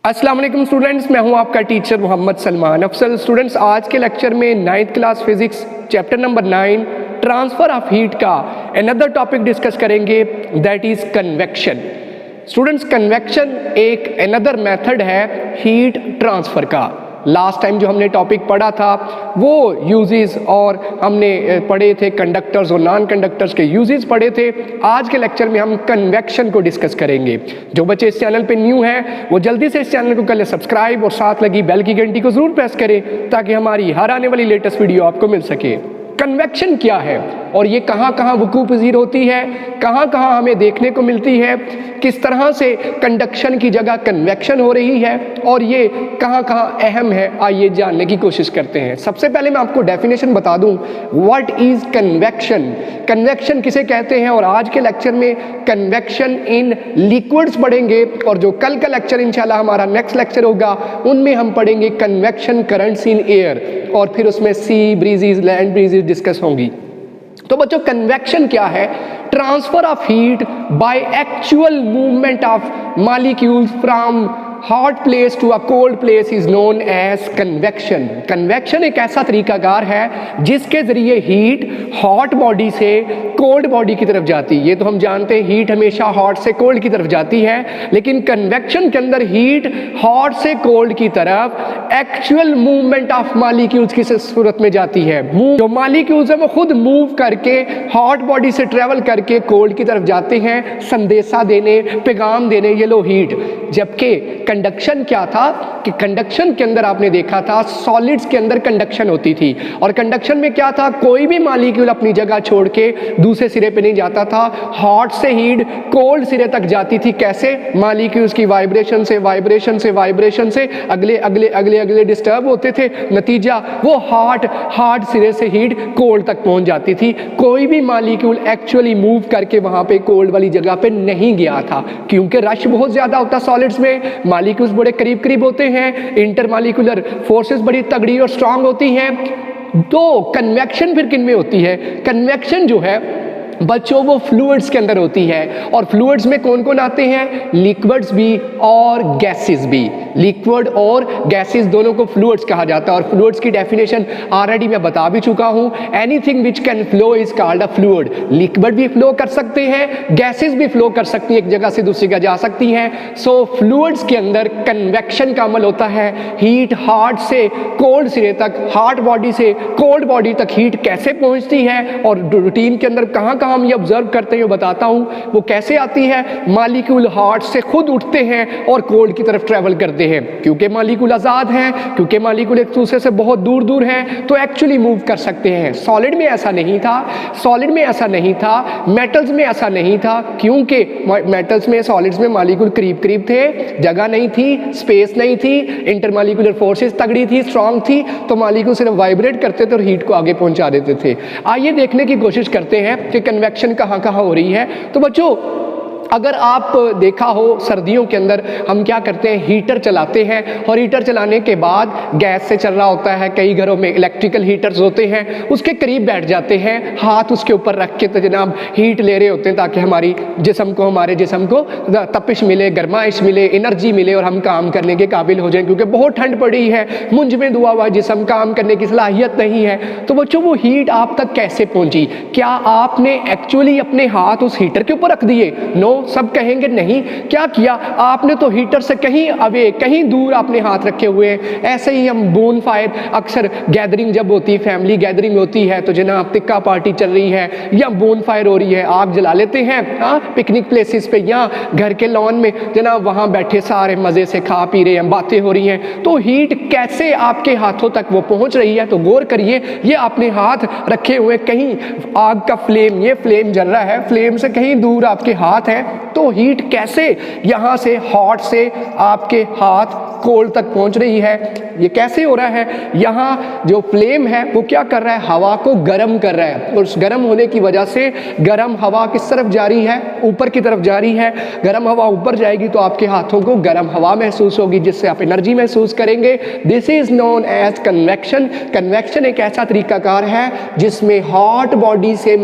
अस्सलाम वालेकुम स्टूडेंट्स, मैं हूं आपका टीचर मोहम्मद सलमान अफसल। स्टूडेंट्स, आज के लेक्चर में 9th class physics chapter number 9 transfer of heat का अनदर टॉपिक डिस्कस करेंगे, that is convection. Students, convection एक अनदर मेथड है हीट ट्रांसफ़र का। लास्ट टाइम जो हमने टॉपिक पढ़ा था वो यूजेस और हमने पढ़े थे कंडक्टर्स और नॉन कंडक्टर्स के यूजेस पढ़े थे। आज के लेक्चर में हम कन्वेक्शन को डिस्कस करेंगे। जो बच्चे इस चैनल पे न्यू हैं वो जल्दी से इस चैनल को कर लें सब्सक्राइब और साथ लगी बेल की घंटी को ज़रूर प्रेस करें ताकि हमारी हर आने वाली लेटेस्ट वीडियो आपको मिल सके। कन्वेक्शन क्या है और ये कहाँ कहाँ वकूअ पज़ीर होती है, कहाँ कहाँ हमें देखने को मिलती है, किस तरह से कंडक्शन की जगह कन्वेक्शन हो रही है और ये कहाँ कहाँ अहम है, आइए जानने की कोशिश करते हैं। सबसे पहले मैं आपको डेफिनेशन बता दूं, व्हाट इज़ कन्वेक्शन। कन्वेक्शन किसे कहते हैं और आज के लेक्चर में कन्वेक्शन इन लिक्विड्स पढ़ेंगे और जो कल का लेक्चर इंशाल्लाह हमारा नेक्स्ट लेक्चर होगा उनमें हम पढ़ेंगे कन्वेक्शन करंट्स इन एयर और फिर उसमें सी ब्रीजेज, लैंड ब्रीजेज डिस्कस होंगी। तो बच्चों, कन्वेक्शन क्या है? Transfer of heat by actual movement of molecules from hot place to a cold place is known as convection. Convection एक ऐसा तरीकाकार है जिसके जरिए हीट हॉट बॉडी से कोल्ड बॉडी की तरफ जाती है। ये तो हम जानते हैं हीट हमेशा हॉट से कोल्ड की तरफ जाती है, लेकिन कन्वेक्शन के अंदर हीट हॉट से कोल्ड की तरफ एक्चुअल मूवमेंट ऑफ मॉलिक्यूल्स की सूरत में जाती है। जो मॉलिक्यूल्स है वो खुद मूव करके हॉट बॉडी से ट्रेवल करके कोल्ड की तरफ जाते हैं, संदेशा देने, पैगाम देने, ये लो हीट। जबकि कंडक्शन क्या था कि कंडक्शन के अंदर आपने देखा था सॉलिड्स के अंदर कंडक्शन होती थी और कंडक्शन में क्या था, कोई भी मॉलिक्यूल अपनी जगह छोड़ के दूसरे सिरे पे नहीं जाता था, हॉट से हीट कोल्ड सिरे तक जाती थी। कैसे? मॉलिक्यूल्स की वाइब्रेशन से अगले अगले अगले अगले डिस्टर्ब होते थे, नतीजा वो हॉट सिरे से हीट कोल्ड तक पहुंच जाती थी। कोई भी मॉलिक्यूल एक्चुअली मूव करके वहां पे कोल्ड वाली जगह पे नहीं गया था क्योंकि रश बहुत ज्यादा होता सॉलिड्स में, मॉलिक्यूल्स बड़े करीब करीब होते हैं, इंटरमॉलिक्यूलर फोर्सेस बड़ी तगड़ी और स्ट्रांग होती हैं। तो कन्वेक्शन फिर किन में होती है? कन्वेक्शन जो है बच्चों वो फ्लूइड्स के अंदर होती है और फ्लूइड्स में कौन कौन आते हैं? लिक्विड्स भी और गैसेस भी। लिक्विड और गैसेस दोनों को फ्लूइड्स कहा जाता है और फ्लूइड्स की डेफिनेशन ऑलरेडी मैं बता भी चुका हूं। Anything which can flow is called a fluid. Liquid भी फ्लो कर सकते हैं, गैसेस भी फ्लो कर सकती हैं, एक जगह से दूसरी जगह जा सकती हैं। सो फ्लूइड्स के अंदर कन्वेक्शन का अमल होता है। हीट हॉट से कोल्ड सिरे तक, हॉट बॉडी से कोल्ड बॉडी तक हीट कैसे पहुंचती है और रूटीन के अंदर कहाँ हम ये ऑब्जर्व करते हैं बताता हूं वो कैसे आती है। मॉलिक्यूल हॉट से खुद उठते हैं और कोल्ड की तरफ ट्रेवल करते हैं क्योंकि मॉलिक्यूल आजाद हैं, क्योंकि मॉलिक्यूल एक दूसरे से बहुत दूर दूर हैं तो एक्चुअली मूव कर सकते हैं। सॉलिड में ऐसा नहीं था, मेटल्स में ऐसा नहीं था क्योंकि मेटल्स में सॉलिड्स में मॉलिक्यूल करीब करीब थे, जगह नहीं थी, स्पेस नहीं थी, इंटरमॉलिक्यूलर फोर्सेस तगड़ी थी, स्ट्रांग थी, तो मॉलिक्यूल सिर्फ वाइब्रेट करते थे और हीट को आगे पहुंचा देते थे। आइए देखने की कोशिश करते हैं कि कन्वेक्शन कहाँ कहाँ हो रही है। तो बच्चों, अगर आप देखा हो सर्दियों के अंदर हम क्या करते हैं, हीटर चलाते हैं और हीटर चलाने के बाद गैस से चल रहा होता है, कई घरों में इलेक्ट्रिकल हीटर्स होते हैं, उसके करीब बैठ जाते हैं, हाथ उसके ऊपर रख के तो जनाब हीट ले रहे होते हैं ताकि हमारे जिस्म को तपिश मिले, गर्माइश मिले, एनर्जी मिले और हम काम करने के काबिल हो जाएं क्योंकि बहुत ठंड पड़ी है, मुंज में दुआ हुआ जिस्म, काम करने की सलाहियत नहीं है। तो बच्चों, वो हीट आप तक कैसे पहुंची? क्या आपने एक्चुअली अपने हाथ उस हीटर के ऊपर रख दिए? नो, सब कहेंगे नहीं। क्या किया आपने? तो हीटर से कहीं अवे, कहीं दूर आपने हाथ रखे हुए हैं। ऐसे ही हम बोन फायर, अक्सर गैदरिंग जब होती है, फैमिली गैदरिंग होती है तो जनाब टिक्का पार्टी चल रही है या बोन फायर हो रही है, आग जला लेते हैं पिकनिक प्लेसेस पे या घर के लॉन में, जनाब वहां बैठे सारे मजे से खा पी रहे हैं, बातें हो रही हैं, तो हीट कैसे आपके हाथों तक वो पहुंच रही है? तो गौर करिए, ये आपने हाथ रखे हुए, कहीं आग का फ्लेम, ये फ्लेम जल रहा है, फ्लेम से कहीं दूर आपके हाथ है, तो हीट कैसे यहां से हॉट से आपके हाथ कोल्ड तक पहुंच रही है? ये कैसे हो रहा है? यहाँ जो फ्लेम है वो क्या कर रहा है? हवा को गर्म कर रहा है और उस गर्म होने की वजह से गर्म हवा किस तरफ जा रही है? ऊपर की तरफ जा रही है। गर्म हवा ऊपर जाएगी तो आपके हाथों को गर्म हवा महसूस होगी जिससे आप एनर्जी महसूस करेंगे। This is known as convection. Convection एक ऐसा तरीकाकार है जिसमें हॉट बॉडी से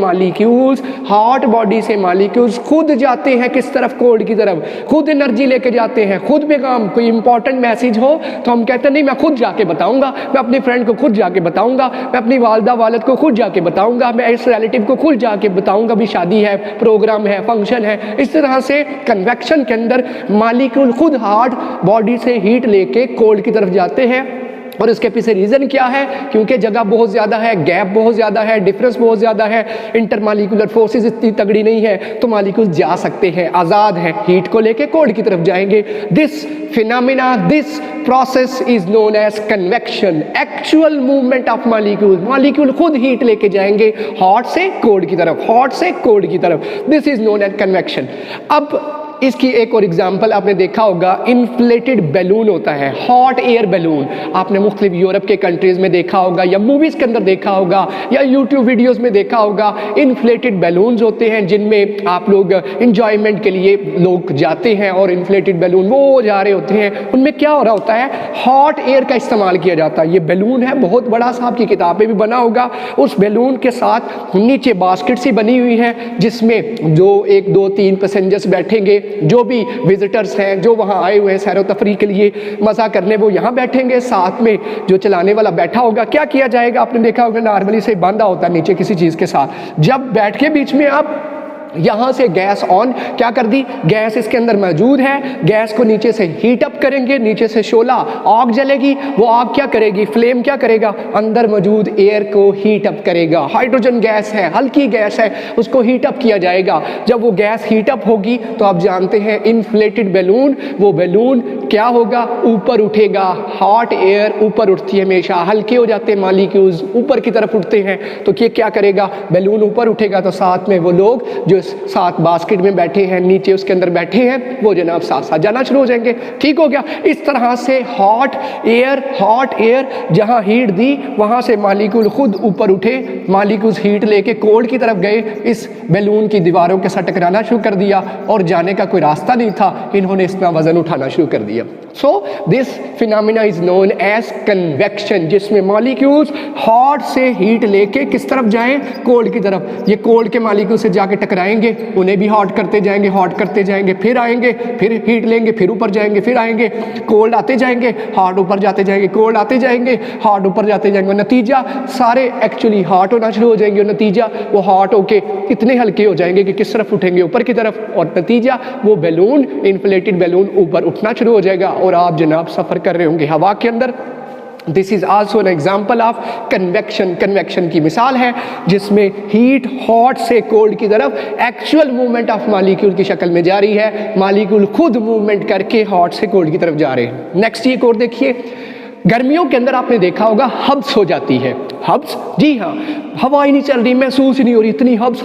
मॉलिक्यूल्स खुद जाते हैं किस तरफ, कोल्ड की तरफ। खुद एनर्जी लेके जाते हैं, खुद पैगाम, कोई इंपॉर्टेंट मैसेज हो तो हम कहते हैं नहीं मैं खुद जाके बताऊंगा, मैं अपनी फ्रेंड को खुद जाके बताऊंगा, मैं अपनी वालदा वालद को खुद जाके बताऊंगा, मैं इस रिलेटिव को खुद जाके बताऊंगा, भी शादी है, प्रोग्राम है, फंक्शन है। इस तरह से कन्वेक्शन के अंदर मॉलिक्यूल खुद हार्ड बॉडी से हीट लेके कोल्ड की तरफ जाते हैं। और इसके पीछे रीज़न क्या है? क्योंकि जगह बहुत ज़्यादा है, गैप बहुत ज़्यादा है, डिफरेंस बहुत ज़्यादा है, इंटरमॉलिक्यूलर फोर्सेस इतनी तगड़ी नहीं है, तो मॉलिक्यूल जा सकते हैं, आज़ाद है, हीट को लेके कोल्ड की तरफ जाएंगे। This phenomena, this process is known as convection, actual movement of molecule. Molecule खुद हीट लेके जाएंगे हॉट से कोल्ड की तरफ, हॉट से कोल्ड की तरफ। This is known as convection. अब इसकी एक और एग्जाम्पल आपने देखा होगा, इन्फ्लेटेड बैलून होता है, हॉट एयर बैलून। आपने मुख्तलिफ यूरोप के कंट्रीज में देखा होगा, या मूवीज़ के अंदर देखा होगा, या यूट्यूब वीडियोस में देखा होगा। इन्फ्लेटेड बैलून्स होते हैं जिनमें आप लोग इंजॉयमेंट के लिए लोग जाते हैं, और इन्फ्लेटेड बैलून वो जा रहे होते हैं। उनमें क्या हो रहा होता है? हॉट एयर का इस्तेमाल किया जाता है। ये बैलून है बहुत बड़ा सा, आपकी किताबें भी बना होगा। उस बैलून के साथ नीचे बास्केट सी बनी हुई है, जिसमें जो 1 2 3 पैसेंजर्स बैठेंगे, जो भी विजिटर्स हैं, जो वहाँ आए हुए हैं सैरो तफरी के लिए मज़ा करने, वो यहाँ बैठेंगे। साथ में जो चलाने वाला बैठा होगा। क्या किया जाएगा? आपने देखा होगा नॉर्मली से बांधा होता है नीचे किसी चीज़ के साथ। जब बैठ के बीच में आप यहाँ से गैस ऑन क्या कर दी, गैस इसके अंदर मौजूद है, गैस को नीचे से हीट अप करेंगे, नीचे से शोला आग जलेगी। वो आग क्या करेगी? फ्लेम क्या करेगा? अंदर मौजूद एयर को हीट अप करेगा। हाइड्रोजन गैस है, हल्की गैस है, उसको हीट अप किया जाएगा। जब वो गैस हीट अप होगी तो आप जानते हैं इन्फ्लेटेड बैलून, वो बैलून क्या होगा? ऊपर उठेगा। हॉट एयर ऊपर उठती है हमेशा, हल्के हो जाते हैं मॉलिक्यूल्स, ऊपर की तरफ उठते हैं। तो ये क्या करेगा? बैलून ऊपर उठेगा तो साथ में वो लोग जो साथ बास्केट में बैठे हैं, नीचे उसके अंदर बैठे हैं, वो जनाब साथ साथ जाना शुरू हो जाएंगे। ठीक हो गया? इस तरह से हॉट एयर जहां हीट दी वहां से मॉलिक्यूल खुद ऊपर उठे, मॉलिक्यूल्स हीट लेके कोल्ड की तरफ गए, इस बैलून की दीवारों के साथ टकराना शुरू कर दिया और जाने का कोई रास्ता नहीं था, इन्होंने इतना वजन उठाना शुरू कर दिया। So this phenomena is known as convection, जिसमें मॉलिक्यूल्स हॉट से हीट लेके किस तरफ जाएं? कोल्ड की तरफ। ये कोल्ड के मॉलिक्यूल से जाके टकराएंगे, उन्हें भी हॉट करते जाएंगे, हॉट करते जाएंगे, फिर आएंगे, फिर हीट लेंगे, फिर ऊपर जाएंगे, फिर आएंगे, कोल्ड आते जाएंगे, हॉट ऊपर जाते जाएंगे, कोल्ड आते जाएंगे, हॉट ऊपर जाते जाएंगे। नतीजा सारे एक्चुअली हॉट होना शुरू हो जाएंगे, और नतीजा वो हॉट होके इतने हल्के हो जाएंगे कि किस तरफ उठेंगे? ऊपर की तरफ। और नतीजा वो बैलून, इन्फ्लेटेड बैलून ऊपर उठना शुरू हो जाएगा और आप जनाब सफ़र कर रहे होंगे हवा के अंदर। This is also an example of convection. Convection की मिसाल है जिसमें हीट हॉट से कोल्ड की तरफ एक्चुअल मूवमेंट ऑफ मॉलिक्यूल की शक्ल में जारी है। मॉलिक्यूल खुद मूवमेंट करके हॉट से कोल्ड की तरफ जा रहे हैं। नेक्स्ट एक और देखिए, गर्मियों के अंदर आपने देखा होगा हब्स हो जाती है। हब्स, जी हाँ, हवा ही नहीं चल रही, महसूस ही नहीं हो रही, इतनी हब्स,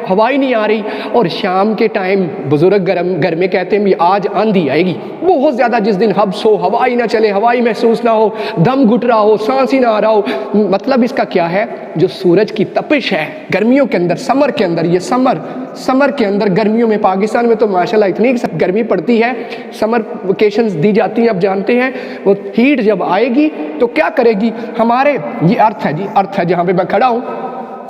हवा ही नहीं आ रही। और शाम के टाइम बुजुर्ग घर में कहते हैं आज आंधी आएगी, बहुत ज़्यादा। जिस दिन हब्स हो, हवा ही ना चले, हवा ही महसूस ना हो, दम घुट रहा हो, सांस ही ना आ रहा हो, मतलब इसका क्या है? जो सूरज की तपिश है गर्मियों के अंदर, समर के अंदर, ये समर के अंदर, गर्मियों में पाकिस्तान में तो माशाल्लाह इतनी गर्मी पड़ती है, समर वेकेशंस दी जाती हैं, आप जानते हैं। वो हीट जब आएगी तो क्या करेगी? हमारे ये अर्थ है जी, अर्थ है जहाँ पे मैं खड़ा हूँ,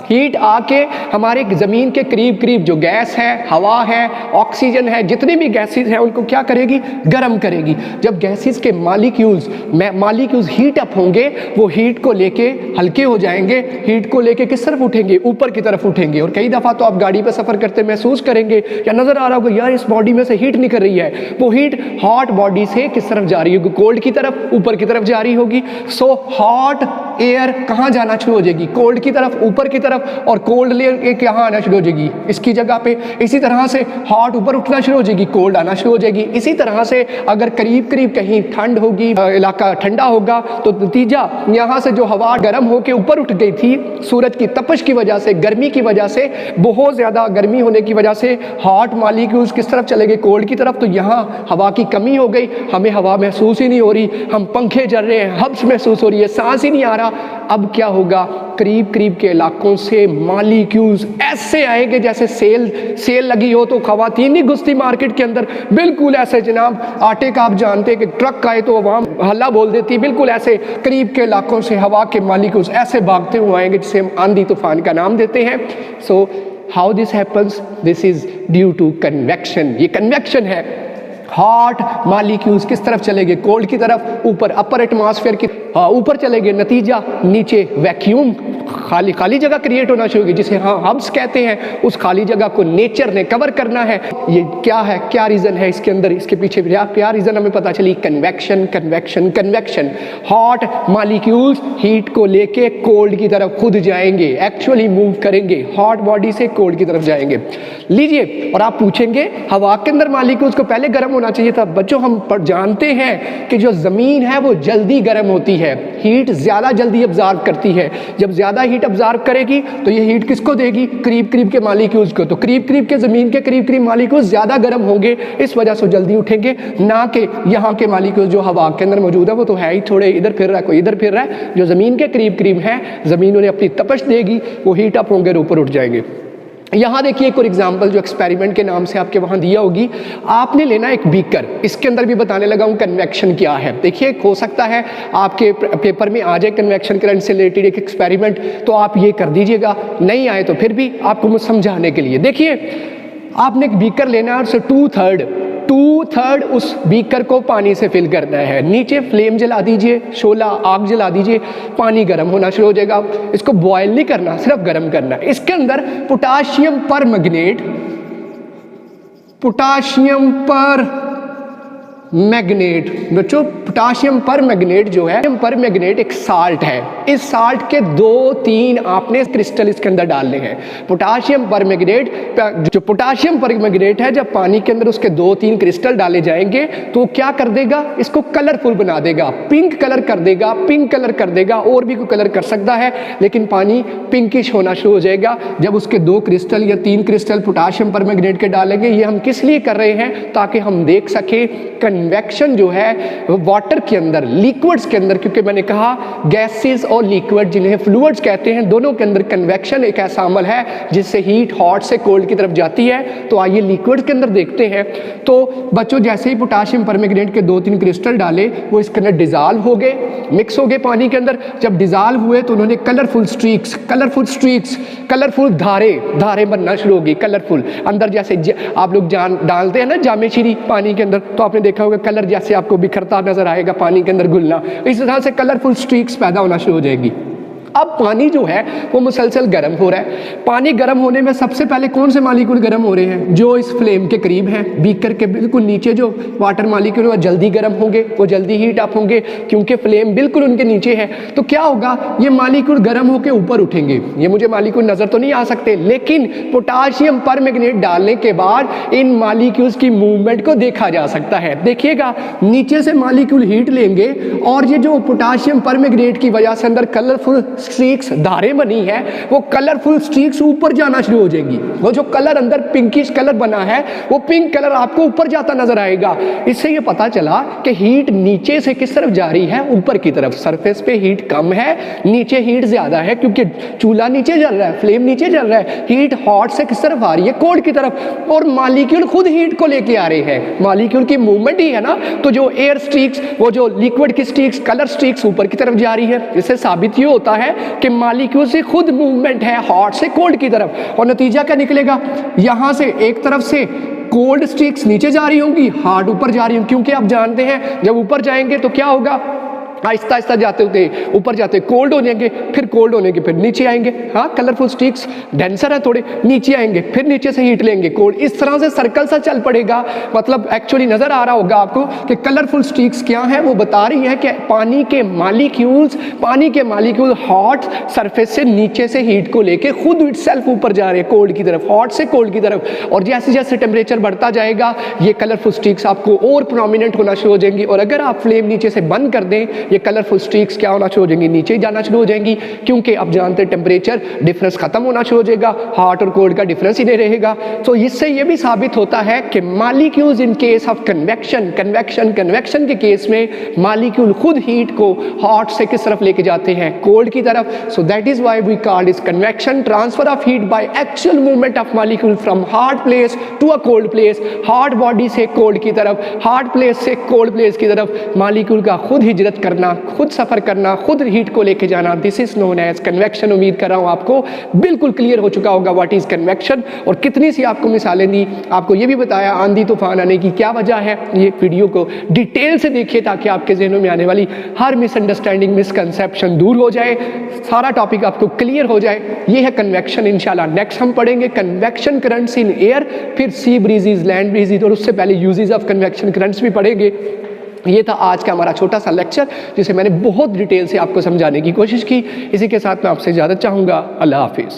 हीट आके हमारे ज़मीन के करीब करीब जो गैस है, हवा है, ऑक्सीजन है, जितनी भी गैसेस हैं उनको क्या करेगी? गर्म करेगी। जब गैसेस के मॉलिक्यूल्स हीट अप होंगे, वो हीट को लेके हल्के हो जाएंगे, हीट को लेके किस तरफ उठेंगे? ऊपर की तरफ उठेंगे। और कई दफ़ा तो आप गाड़ी पर सफ़र करते महसूस करेंगे या नज़र आ रहा होगा यार इस बॉडी में से हीट निकल रही है। वो हीट हॉट बॉडी से किस तरफ जा रही होगी? कोल्ड की तरफ, ऊपर की तरफ जा रही होगी। सो हॉट एयर कहाँ जाना शुरू हो जाएगी? कोल्ड की तरफ, ऊपर की तरफ। और कोल्ड लेयर कहाँ आना शुरू हो जाएगी? इसकी जगह पे। इसी तरह से हॉट ऊपर उठना शुरू हो जाएगी, कोल्ड आना शुरू हो जाएगी। इसी तरह से अगर करीब करीब कहीं ठंड होगी, इलाका ठंडा होगा, तो नतीजा यहाँ से जो हवा गर्म होकर ऊपर उठ गई थी सूरज की तपिश की वजह से, गर्मी की वजह से, बहुत ज़्यादा गर्मी होने की वजह से हॉट मॉलिक्यूल्स किस तरफ चले गए? कोल्ड की तरफ। तो यहाँ हवा की कमी हो गई, हमें हवा महसूस ही नहीं हो रही, हम पंखे चल रहे हैं, हब्स महसूस हो रही है, सांस ही नहीं आ रहा। अब क्या होगा? करीब करीब के इलाकों से मॉलिक्यूल्स ऐसे आएंगे जैसे सेल लगी हो तो खवातीन नहीं घुसती मार्केट के अंदर, बिल्कुल ऐसे जनाब। आटे का आप जानते हैं कि ट्रक आए तो वहाँ हल्ला बोल देती, बिल्कुल ऐसे करीब के इलाकों से हवा के मॉलिक्यूल्स ऐसे भागते हुए आएंगे जिसे हम आंधी तूफान का नाम देते हैं। So how this happens? This is due to convection. ये कन्वेक्शन है। हॉट मॉलिक्यूल्स किस तरफ चले गए? कोल्ड की तरफ, ऊपर अपर एटमॉस्फेयर की ऊपर चले गए। नतीजा नीचे वैक्यूम, खाली खाली जगह क्रिएट होना शुरू होगी, जिसे हब्स कहते हैं। उस खाली जगह को नेचर ने कवर करना है। ये क्या है, क्या रीजन है इसके अंदर, इसके पीछे क्या रीजन हमें पता चली? Convection, convection, convection. Hot molecules heat को लेके कोल्ड की तरफ खुद जाएंगे, एक्चुअली मूव करेंगे, हॉट बॉडी से कोल्ड की तरफ जाएंगे। लीजिए, और आप पूछेंगे हवा के अंदर मॉलिक्यूल्स को पहले गर्म होना चाहिए था। बच्चों, हम जानते हैं कि जो जमीन है वो जल्दी गर्म होती है, हीट ज्यादा जल्दी अब्जॉर्ब करती है। जब ज्यादा हीट अब्जॉर्ब करेगी तो ये हीट किसको देगी? करीब करीब के मॉलिक्यूल्स को। तो करीब करीब के जमीन के करीब करीब मॉलिक्यूल्स ज्यादा गर्म होंगे, इस वजह से जल्दी उठेंगे, ना कि यहाँ के मॉलिक्यूल्स जो हवा के अंदर मौजूद है वो तो है ही थोड़े इधर फिर रहा है, कोई इधर फिर रहा है। जो जमीन के करीब करीब है, जमीन उन्हें अपनी तपश देगी, वो हीट अप होंगे और ऊपर उठ जाएंगे। यहाँ देखिए एक और एग्जाम्पल जो एक्सपेरिमेंट के नाम से आपके वहाँ दिया होगी। आपने लेना एक बीकर, इसके अंदर भी बताने लगा हूँ कन्वेक्शन क्या है। देखिए, हो सकता है आपके पेपर में आ जाए कन्वेक्शन करंट से रिलेटेड एक एक्सपेरिमेंट, तो आप ये कर दीजिएगा। नहीं आए तो फिर भी आपको मुझे समझाने के लिए। देखिए, आपने एक बीकर लेना है और उससे 2/3 उस बीकर को पानी से फिल करना है। नीचे फ्लेम जला दीजिए, शोला आग जला दीजिए, पानी गर्म होना शुरू हो जाएगा। इसको बॉयल नहीं करना, सिर्फ गर्म करना है। इसके अंदर पोटाशियम परमैंगनेट बच्चों, पोटाशियम परमैंगनेट जो है, परमैंगनेट एक साल्ट है। इस साल्ट के 2-3 आपने क्रिस्टल इसके अंदर डालने हैं। पोटाशियम परमैंगनेट है, जब पानी के अंदर उसके 2-3 क्रिस्टल डाले जाएंगे तो क्या कर देगा? इसको कलरफुल बना देगा, पिंक कलर कर देगा, और भी कोई कलर कर सकता है, लेकिन पानी पिंकिश होना शुरू हो जाएगा जब उसके 2 क्रिस्टल या 3 क्रिस्टल पोटाशियम परमैंगनेट के डालेंगे। ये हम किस लिए कर रहे हैं? ताकि हम देख सके कन्वेक्शन जो है वाटर के अंदर, लिक्विड्स के अंदर, क्योंकि मैंने कहा गैसेस और लिक्विड जिन्हें फ्लूइड्स कहते हैं, दोनों के अंदर कन्वेक्शन एक ऐसा अमल है जिससे हीट हॉट से कोल्ड की तरफ जाती है। तो आइए लिक्विड्स के अंदर देखते हैं। तो बच्चों, जैसे ही पोटाशियम परमैंगनेट के 2-3 क्रिस्टल डाले, वो इसके अंदर डिजॉल्व हो गए, मिक्स हो गए पानी के अंदर। जब डिजॉल्व हुए तो उन्होंने कलरफुल धारें बनना शुरू हो गई। कलरफुल अंदर जैसे आप लोग डालते हैं ना जामेशीरी पानी के अंदर, तो आपने देखा होगा कलर जैसे आपको बिखरता नजर आएगा पानी के अंदर घुलना, इस तरह से कलरफुल स्ट्रीक्स पैदा होना शुरू हो जाएगी। अब पानी जो है वो मुसलसल गर्म हो रहा है। पानी गर्म होने में सबसे पहले कौन से मॉलिक्यूल गर्म हो रहे हैं? जो इस फ्लेम के करीब हैं, बीकर के बिल्कुल नीचे जो वाटर मॉलिक्यूल वो जल्दी गर्म होंगे, वो जल्दी हीट अप होंगे, क्योंकि फ्लेम बिल्कुल उनके नीचे है। तो क्या होगा? ये मॉलिक्यूल गर्म होकर ऊपर उठेंगे। ये मुझे मॉलिक्यूल नजर तो नहीं आ सकते, लेकिन पोटाशियम परमैंगनेट डालने के बाद इन मॉलिक्यूल्स की मूवमेंट को देखा जा सकता है। देखिएगा, नीचे से मॉलिक्यूल हीट लेंगे और ये जो पोटाशियम परमैंगनेट की वजह से अंदर कलरफुल स्ट्रीक्स, धारें बनी है, वो कलरफुल स्ट्रीक्स ऊपर जाना शुरू हो जाएंगी। वो जो कलर अंदर पिंकिश कलर बना है, वो पिंक कलर आपको ऊपर जाता नजर आएगा। इससे ये पता चला कि हीट नीचे से किस तरफ जा रही है? ऊपर की तरफ। सरफेस पे हीट कम है, नीचे हीट ज्यादा है, क्योंकि चूल्हा नीचे जल रहा है, फ्लेम नीचे जल रहा है। हीट हॉट से किस तरफ आ रही है? कोल्ड की तरफ। और मॉलिक्यूल खुद हीट को लेके आ रहे हैं। मॉलिक्यूल की मूवमेंट ही है ना। तो जो एयर स्ट्रीक्स, वो जो लिक्विड की स्ट्रीक्स, कलर स्ट्रीक्स ऊपर की तरफ जा रही है। इससे साबित ये होता है कि मॉलिक्यूल से खुद मूवमेंट है हॉट से कोल्ड की तरफ। और नतीजा क्या निकलेगा? यहां से एक तरफ से कोल्ड स्ट्रीक्स नीचे जा रही होंगी, हॉट ऊपर जा रही होंगी, क्योंकि आप जानते हैं जब ऊपर जाएंगे तो क्या होगा? आहिस्ता आहिस्ता जाते होते ऊपर जाते कोल्ड हो जाएंगे, फिर कोल्ड होने के फिर नीचे आएंगे। हाँ, कलरफुल स्ट्रीक्स डेंसर है थोड़े, नीचे आएंगे, फिर नीचे से हीट लेंगे, कोल्ड। इस तरह से सर्कल सा चल पड़ेगा। मतलब एक्चुअली नजर आ रहा होगा आपको कि कलरफुल स्ट्रीक्स क्या है? वो बता रही है कि पानी के मॉलिक्यूल हॉट सरफेस से नीचे से हीट को लेके खुद इटसेल्फ ऊपर जा रहे हैं कोल्ड की तरफ, हॉट से कोल्ड की तरफ। और जैसे जैसे टेम्परेचर बढ़ता जाएगा, ये कलरफुल स्ट्रीक्स आपको और प्रोमिनेंट होना शुरू हो जाएंगी। और अगर आप फ्लेम नीचे से बंद कर दें, ये कलरफुल स्ट्रीक्स क्या होना शुरू हो जाएंगी? नीचे ही जाना शुरू हो जाएंगी, क्योंकि अब जानते हैं टेम्परेचर डिफरेंस खत्म होना शुरू हो जाएगा, हॉट और कोल्ड का डिफरेंस ही नहीं रहेगा। तो इससे ये भी साबित होता है कि molecules in case of convection के केस में मॉलिक्यूल खुद हीट को हॉट से किस तरफ लेके जाते हैं? कोल्ड की तरफ। So that is why we call this convection, transfer of heat by actual movement of molecule from hot place to a cold place. Hot body से कोल्ड की तरफ, हॉट प्लेस से कोल्ड प्लेस की तरफ molecule का खुद हिजरत करना करना, खुद सफ़र करना, खुद हीट को लेके जाना, this is known as convection. उम्मीद कर रहा हूँ आपको बिल्कुल क्लियर हो चुका होगा व्हाट इज़ कन्वेक्शन, और कितनी सी आपको मिसालें दी, आपको ये भी बताया आंधी तूफान आने की क्या वजह है। ये वीडियो को डिटेल से देखिए ताकि आपके जहनों में आने वाली हर मिसअंडरस्टैंडिंग, मिसकंसेप्शन दूर हो जाए, सारा टॉपिक आपको क्लियर हो जाए। ये है कन्वेक्शन। इंशाल्लाह नेक्स्ट हम पढ़ेंगे कन्वेक्शन करंट्स इन एयर, फिर सी ब्रीजेज, लैंड ब्रीजेज, और उससे पहले यूजेस ऑफ कन्वेक्शन करंट्स भी पढ़ेंगे। ये था आज का हमारा छोटा सा लेक्चर जिसे मैंने बहुत डिटेल से आपको समझाने की कोशिश की। इसी के साथ मैं आपसे इजाज़त चाहूँगा। अल्लाह हाफिज़।